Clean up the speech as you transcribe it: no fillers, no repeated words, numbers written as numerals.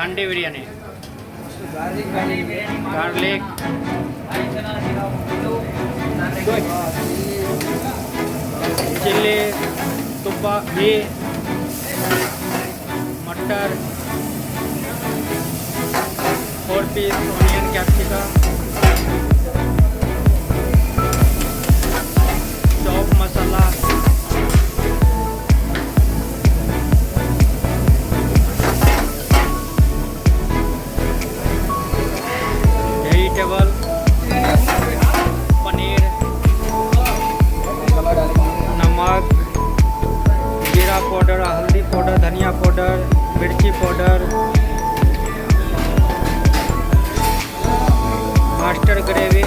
हांडी biryani, garlic, chilli, तुप्पा घी, मटर, 4 पीस ऑनियन कैप्सिकम, चॉप मसाला, वेजिटेबल, पनीर, नमक, जीरा पाउडर, हल्दी पाउडर, धनिया पाउडर, मिर्ची पाउडर, मास्टर ग्रेवी,